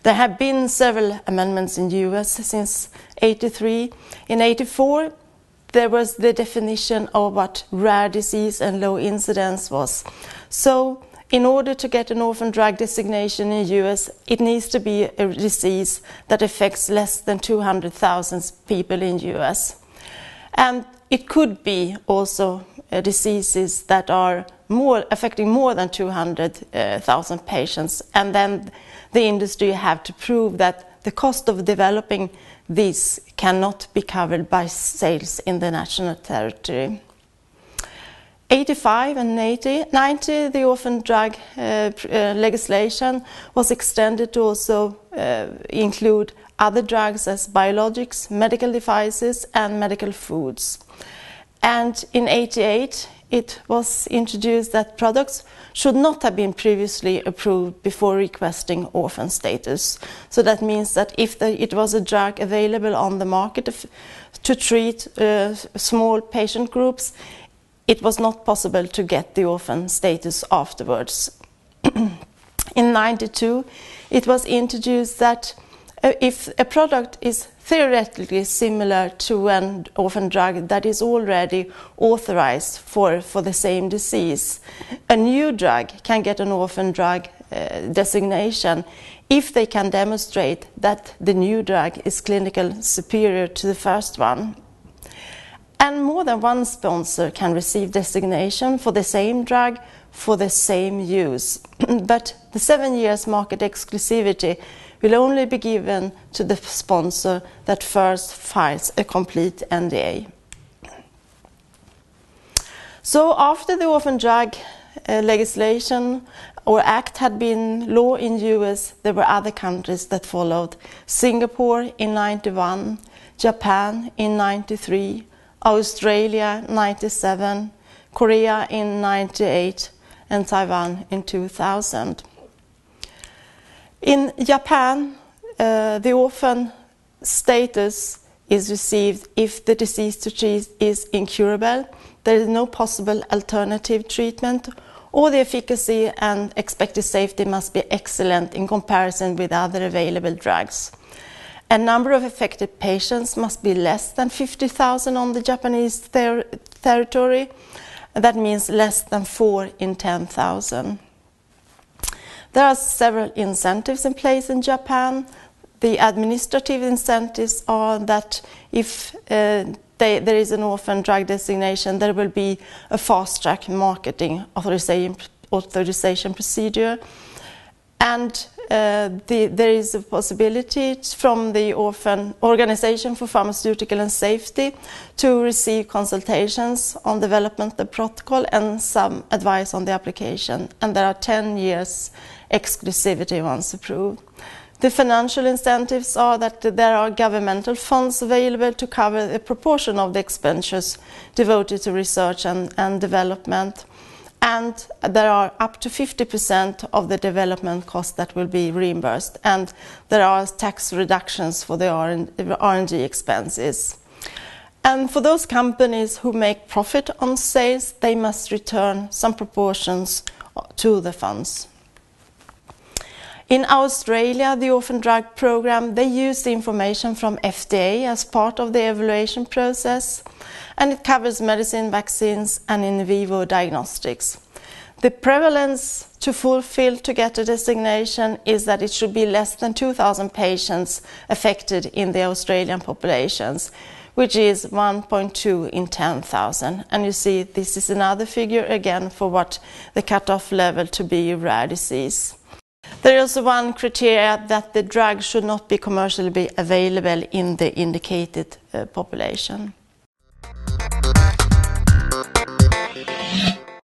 There have been several amendments in the US since '83. In '84, there was the definition of what rare disease and low incidence was. So in order to get an orphan drug designation in the US, it needs to be a disease that affects less than 200,000 people in the US. And it could be also diseases that are affecting more than 200,000 patients. And then the industry have to prove that the cost of developing these cannot be covered by sales in the national territory. 85 and 90, the orphan drug legislation was extended to also include other drugs as biologics, medical devices and medical foods. And in 88, it was introduced that products should not have been previously approved before requesting orphan status. So that means that if it was a drug available on the market to treat small patient groups, it was not possible to get the orphan status afterwards. In 92, it was introduced that if a product is theoretically similar to an orphan drug that is already authorized for the same disease, a new drug can get an orphan drug designation if they can demonstrate that the new drug is clinically superior to the first one. And more than one sponsor can receive designation for the same drug for the same use. But the 7 years market exclusivity will only be given to the sponsor that first files a complete NDA. So after the orphan drug legislation or act had been law in the US, there were other countries that followed. Singapore in 91, Japan in 93, Australia 97, Korea in 98 and Taiwan in 2000. In Japan, the orphan status is received if the disease to treat is incurable, there is no possible alternative treatment, or the efficacy and expected safety must be excellent in comparison with other available drugs. A number of affected patients must be less than 50,000 on the Japanese territory. That means less than 4 in 10,000. There are several incentives in place in Japan. The administrative incentives are that if there is an orphan drug designation, there will be a fast-track marketing authorization procedure. And there is a possibility from the Orphan Organization for Pharmaceutical and Safety to receive consultations on development of the protocol and some advice on the application. And there are 10 years exclusivity once approved. The financial incentives are that there are governmental funds available to cover a proportion of the expenditures devoted to research and development. And there are up to 50% of the development costs that will be reimbursed. And there are tax reductions for the R&D expenses. And for those companies who make profit on sales, they must return some proportions to the funds. In Australia, the Orphan Drug Program, they use the information from FDA as part of the evaluation process, and it covers medicine, vaccines, and in vivo diagnostics. The prevalence to fulfill to get a designation is that it should be less than 2,000 patients affected in the Australian populations, which is 1.2 in 10,000. And you see this is another figure again for what the cutoff level to be a rare disease. There is also one criteria that the drug should not be commercially available in the indicated population.